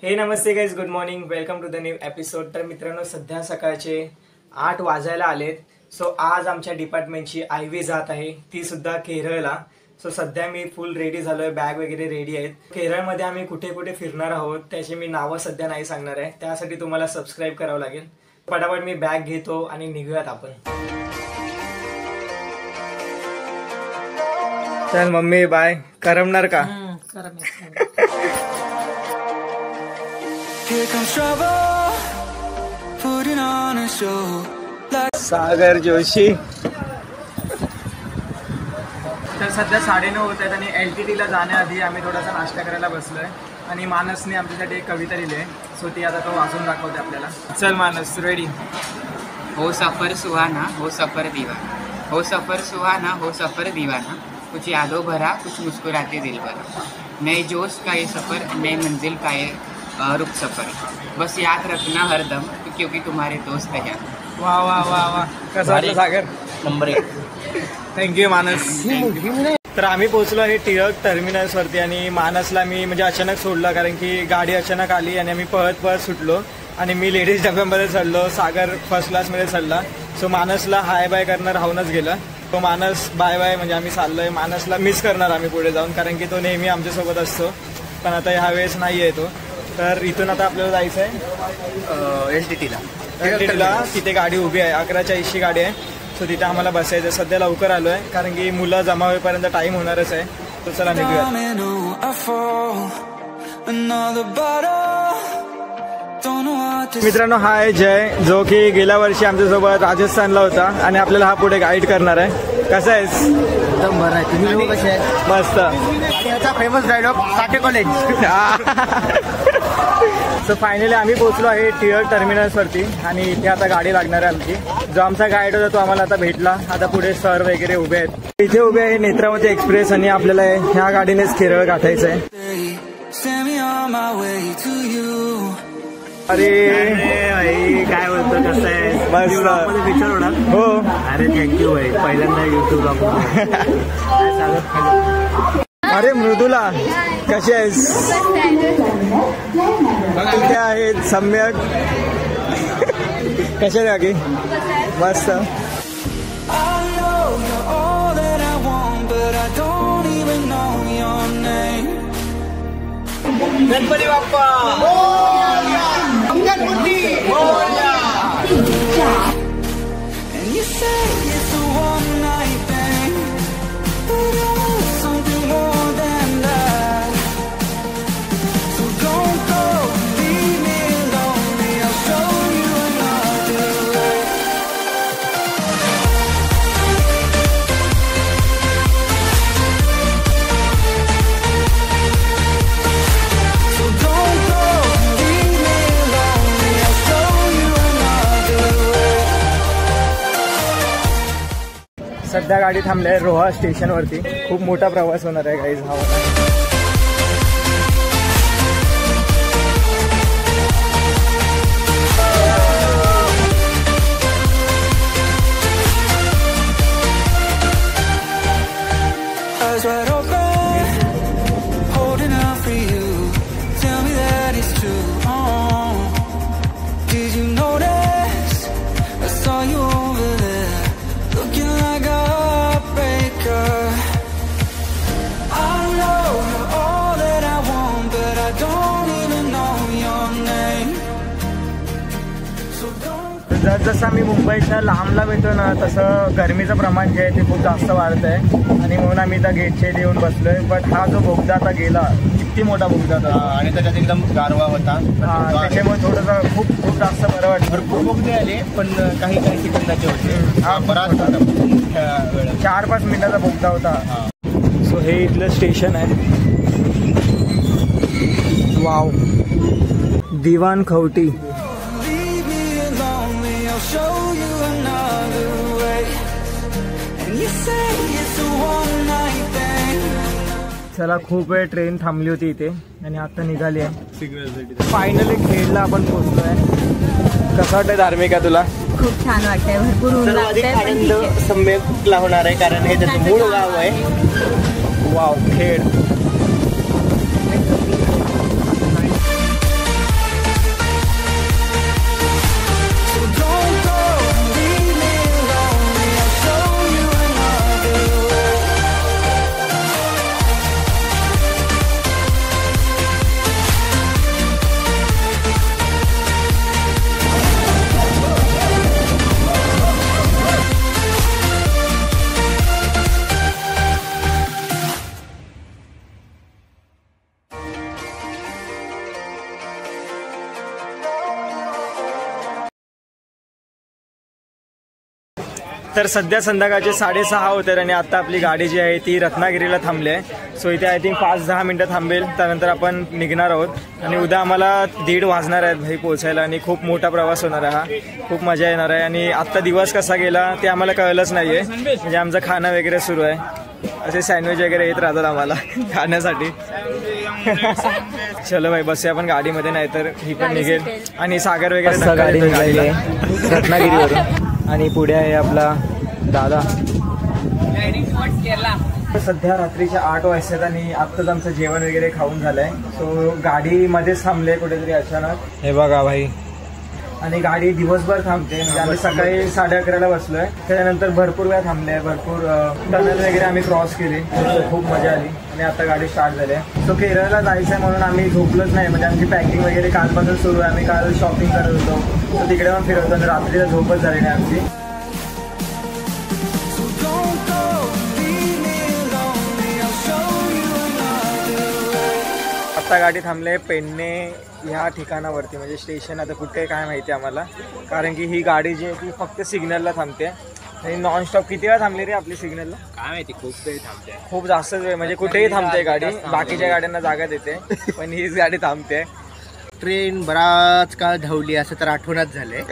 हे नमस्ते guys, good morning, welcome to the new episode. तर मित्रांनो, सध्या सकाळचे 8 वाजायला आलेत। सो आज आमच्या डिपार्टमेंटची आयवी जात आहे, ती सुद्धा केरळला। सो सध्या मी फुल रेडी झालोय, बॅग वगैरे रेडी आहेत। केरळमध्ये आम्ही कुठे कुठे फिरणार आहोत त्याची मी नावं सध्या नाही सांगणार आहे, त्यासाठी तुम्हाला सबस्क्राईब करावं लागेल। पटापट मी बॅग घेतो आणि निघूयात आपण। चल मम्मी बाय, करमणार का? सागर जोशी। तर सध्या 9:30 होत आहेत आणि LTT ला जाण्याआधी आम्ही थोडासा नाश्ता करायला बसलोय आणि मानसने आमच्यासाठी एक कविता लिहिली आहे। सो ती आता तो वाचून दाखवते आपल्याला। चल मानस, रेडी? हो सफर सुहाना, हो सफर दीवाना, हो सफर सुहाना, हो सफर दीवाना, कुछ यादों भरा, कुछ मुस्कुराते दिल भरा, नए जोश का ये सफर, नए मंजिल का ये रुख सफर, बस याद रखना हरदम क्योंकि तुम्हारे दोस्त हैं। वाह वाह वाह वाह, कसं वाटलं सागर? नंबर 1। थँक्यू मानस। तर आम्ही पोहोचलो आहे टिळक टर्मिनसवरती आणि मानसला मी म्हणजे अचानक सोडलं, कारण की गाडी अचानक आली आणि आम्ही पळत पळत सुटलो आणि मी लेडीज डब्यामध्ये चढलो, सागर फर्स्ट क्लासमध्ये चढला। सो मानसला हाय बाय करणं राहूनच गेलं। तो मानस बाय बाय म्हणजे आम्ही चाललोय, मानसला मिस करणार आम्ही पुढे जाऊन, कारण की तो नेहमी आमच्यासोबत असतो, पण आता ह्या वेळेस नाही आहे तो। तर इथून आता आपल्याला जायचं आहे LTTला। तिथे गाडी उभी आहे, 11:40 गाडी आहे। सो तिथे आम्हाला बसायचं। सध्या लवकर आलो आहे कारण की मुलं जमा होईपर्यंत टाईम होणारच आहे। तो चला निघूया। मित्रांनो, हा आहे जय, जो की गेल्या वर्षी आमच्यासोबत राजस्थानला होता आणि आपल्याला हा पुढे गाईड करणार आहे। कसा आहेस? एकदम बरं आहे। तुम्ही लोक कसे आहेत? मस्त। याचा फेमस डायलॉग साठे कॉलेज। सो फायनली आम्ही पोहोचलो आहे टिळक टर्मिनसवरती आणि इथे आता गाडी लागणार आहे आमची। जो आमचा गाईड होता तो आम्हाला आता भेटला। आता पुढे सर वगैरे उभे आहेत। इथे उभे आहे नेत्रावती एक्सप्रेस आणि आपल्याला ह्या गाडीनेच केरळ गाठायचं आहे। अरे भाई काय बोलतो, कसं आहे? बस पिक्चर होणार? हो। अरे थँक्यू भाई, पहिल्यांदा युट्यूब अरे मृदुला, कशी आहेस? कुठे आहेत? सम्यक, कशा आहे बाकी? मस्त। गणपती बाप्पा सध्या गाडी थांबली आहे रोहा स्टेशनवरती। खूप मोठा प्रवास होणार आहे गाईज हा। जसं मी मुंबईच्या लांबला येतो ना, तसं गरमीचं प्रमाण जे आहे ते खूप जास्त वाढत आहे आणि म्हणून आम्ही त्या गेटच्या इथे येऊन बसलोय। बट हा जो बोगदा आता गेला, किती मोठा बोगदा होता आणि त्याच्यात एकदम गारवा होता। त्याच्यामुळे थोडंसं खूप जास्त बरं वाटतं। भरपूर बोगदे आले, पण काही सेकंदाचे होते। हा बराच 4-5 मिनिटाचा बोगदा होता। सो हे इथलं स्टेशन आहे। वाव, दिवान खवटी। चला, खूप वेळ ट्रेन थांबली होती इथे आणि आता निघाली आहे। फायनली खेडला आपण पोहोचलोय। कसं वाटतंय धार्मिका तुला? खूप छान वाटतंय, भरपूर ऊन लागतंय, पण ठीक आहे। सम्यकला होणार आहे कारण हे त्याचं मूळ गाव आहे। वाव, खेड। तर सध्या संध्याकाळचे 6:30 होते आणि आता आपली गाडी जी आहे ती रत्नागिरीला थांबली आहे. सो इथे आय थिंक 5-10 मिनटं थांबेल, त्यानंतर आपण निघणार आहोत आणि उद्या आम्हाला 1:30 वाजणार आहेत भाई पोहोचायला आणि खूप मोठा प्रवास होणार आहे हा. खूप मजा येणार आहे आणि आत्ता दिवस कसा गेला ते आम्हाला कळलंच नाही आहे. म्हणजे आमचं खाणं वगैरे सुरू आहे, असे सँडविच वगैरे येत राहतात आम्हाला खाण्यासाठी. चलो भाई बसूया आपण गाडीमध्ये, नाही तर ही पण निघेल. आणि सागर वगैरे गाडी निघाली आहे रत्नागिरीवरून आणि पुढे आहे आपला दादा. सध्या रात्रीच्या 8 वाजतात आणि आत्ताच आमचं जेवण वगैरे खाऊन झालंय. सो गाडीमध्येच थांबले कुठेतरी अचानक, हे बघा भाई. आणि गाडी दिवसभर थांबते. म्हणजे आम्ही सकाळी 11:30ला बसलोय, त्याच्यानंतर भरपूर वेळा थांबले, भरपूर टनल वगैरे आम्ही क्रॉस केली, खूप मजा आली आणि आता गाडी स्टार्ट झाली आहे. सो केरळला जायचं आहे म्हणून आम्ही झोपलोच नाही. म्हणजे आमची पॅकिंग वगैरे कालपासून सुरू आहे. आम्ही काल शॉपिंग करत होतो, तर तिकडे पण फिरवतो आणि रात्रीला झोपच झाली नाही आमची. आता गाडी थांबले पेडणे ह्या ठिकाणावरती, म्हणजे स्टेशन आता कुठे काय माहिती आम्हाला, कारण की ही गाडी जी आहे ती फक्त सिग्नलला थांबते आणि नॉनस्टॉप. किती वेळा थांबली रे आपली सिग्नलला? काय माहिती, खूप वेळ थांबते, खूप जास्तच वेळ. म्हणजे कुठेही थांबते गाडी, बाकीच्या गाड्यांना जागा देते पण हीच गाडी थांबते. ट्रेन बराच काळ धावली असं तर आठवणच झाले.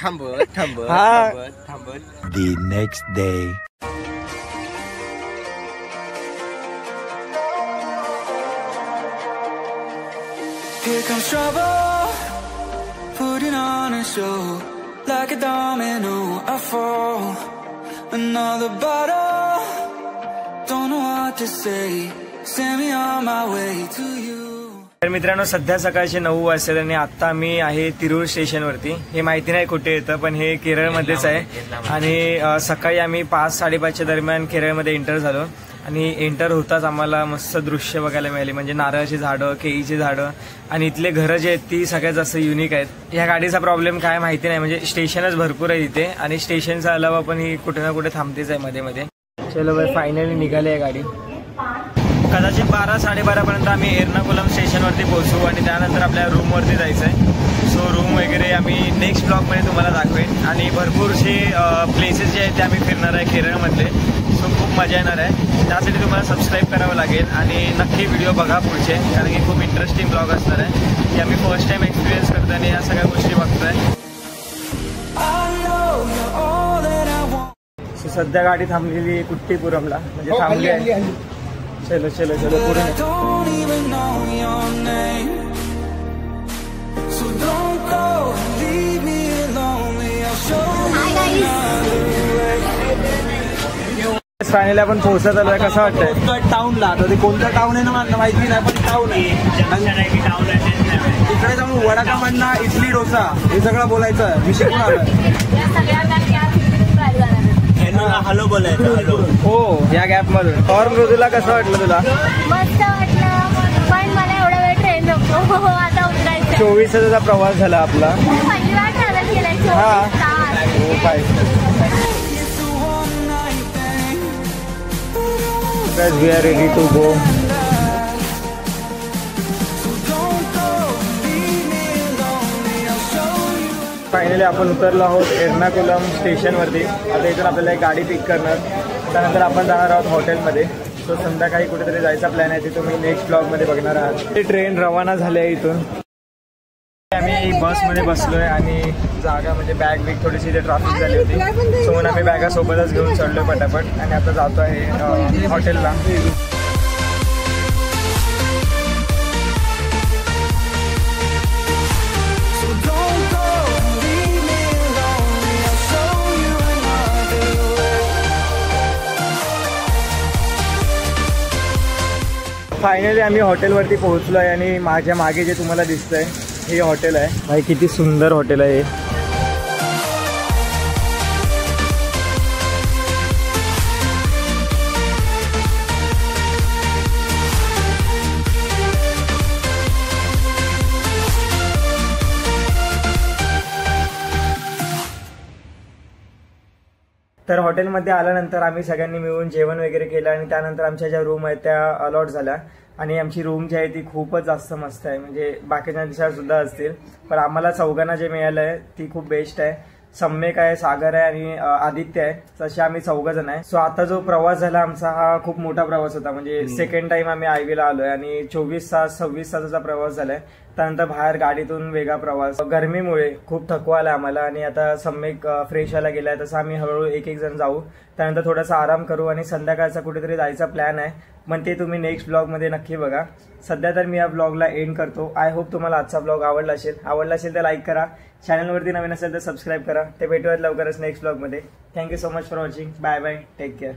थांबत थांबत हा. थांबत थांबत The next day. Here comes trouble, putting on a show, like a domino, I fall, another bottle, don't know what to say, send me on my way to you. तर मित्रांनो सध्या सकाळचे 9 वाजतात आणि आता मी आहे तिरूर स्टेशनवरती. हे माहिती नाही कुठे येतं, पण हे केरळमध्येच आहे. आणि सकाळी आम्ही 5-5:30च्या दरम्यान केरळमध्ये एंटर झालो आणि एंटर होताच आम्हाला मस्त दृश्य बघायला मिळाली. म्हणजे नारळाची झाडं, केळीची झाडं आणि इथले घरं जे आहेत ती सगळ्यात जास्त युनिक आहेत. ह्या गाडीचा प्रॉब्लेम काय माहिती नाही, म्हणजे स्टेशनच भरपूर आहे इथे आणि स्टेशनचा अलावा पण ही कुठे ना कुठे थांबतेच आहे मध्ये मध्ये. चलो बाय, फायनली निघाली आहे गाडी. कदाचित 12-12:30 पर्यंत आम्ही एर्नाकुलम स्टेशनवरती पोहोचू आणि त्यानंतर आपल्या रूमवरती जायचं आहे. सो रूम वगैरे आम्ही नेक्स्ट ब्लॉगमध्ये तुम्हाला दाखवेन आणि भरपूरसे प्लेसेस जे आहेत ते आम्ही फिरणार आहे केरळमधले. सो खूप मजा येणार आहे. त्यासाठी तुम्हाला सबस्क्राईब करावं लागेल आणि नक्की व्हिडिओ बघा पुढचे, कारण की खूप इंटरेस्टिंग ब्लॉग असणार आहे की आम्ही फर्स्ट टाइम एक्सपिरियन्स करतो आणि या सगळ्या गोष्टी बघतोय. सो सध्या गाडी थांबलेली कुट्टीपुरमला, म्हणजे थांबली आहे. चलो चलो चलो पुढे. फायनली आपण पोहोचत आलोय. कसं वाटतंय? टाउनला आता ते कोणतं टाउन आहे ना मला माहिती नाही, पण टाउन आहे. तिकडे जाऊन वडा का म्हणणं, इडली डोसा हे सगळं बोलायचं. मी शिकून आलोय. हॅलो बोलायचं, हॅलो. हो, या गॅप मधून. और मृदुला कसं वाटलं तुला? मस्त वाटलं, पण मला एवढा वेळ ट्रेन नको, आता उतरायचं. 24 प्रवास झाला आपला. पहिली वाट ट्रॅव्हल केलाय. Guys, we are ready to go. Finally आपण उतरलो आहोत एर्नाकुलम स्टेशनवरती. आता इथून आपल्याला एक गाडी पिक करणार, त्यानंतर आपण जाणार आहोत हॉटेलमध्ये. सो संध्याकाळी कुठेतरी जायचा प्लॅन आहे, ते तुम्ही नेक्स्ट ब्लॉगमध्ये बघणार आहात. ती ट्रेन रवाना झाली आहे इथून. आम्ही बसमध्ये बसलोय आणि जागा म्हणजे बॅग बिग थोडीशी इथे ट्रॅफिक झाली होती, सो म्हणून आम्ही बॅगा सोबतच घेऊन चढलो पटापट आणि आता जातो आहे हॉटेलला. फायनली आम्ही हॉटेलवरती पोहोचलो आहे आणि माझ्या मागे जे तुम्हाला दिसतंय हे हॉटेल आहे. भाई किती सुंदर हॉटेल आहे. तर हॉटेलमध्ये आल्यानंतर आम्ही सगळ्यांनी मिळून जेवण वगैरे केलं आणि त्यानंतर आमच्या ज्या रूम आहेत त्या अलॉट झाल्या आणि आमची रूम जी आहे ती खूपच जास्त मस्त आहे. म्हणजे बाकीच्या सुद्धा असतील, पण आम्हाला चौघांना जे मिळालं आहे ती खूप बेस्ट आहे. सम्यक आहे, सागर आहे आणि आदित्य आहे. तसे आम्ही 4 जण आहे. सो आता जो प्रवास झाला आमचा हा खूप मोठा प्रवास होता. म्हणजे सेकंड टाइम आम्ही आयवीला आलोय आणि 24 तास 26 तासाचा प्रवास झालाय. त्यानंतर बाहेर गाडीतून वेगळा प्रवास, गरमीमुळे खूप थकवा आला आम्हाला आणि आता सम्यक फ्रेश व्हायला गेलाय. तसं आम्ही हळूहळू एक जण जाऊ, त्यानंतर थोडासा आराम करू आणि संध्याकाळचा कुठेतरी जायचा प्लॅन आहे. पण ते तुम्ही नेक्स्ट ब्लॉग मध्ये नक्की बघा. सध्या तर मी या ब्लॉगला एंड करतो. आय होप तुम्हाला आजचा ब्लॉग आवडला असेल तर लाईक करा, चॅनलवरती नवीन असेल तर सबस्क्राईब करा. ते भेटूयात लवकरच नेक्स्ट ब्लॉग मध्ये. Thank you so much for watching. Bye bye, take care.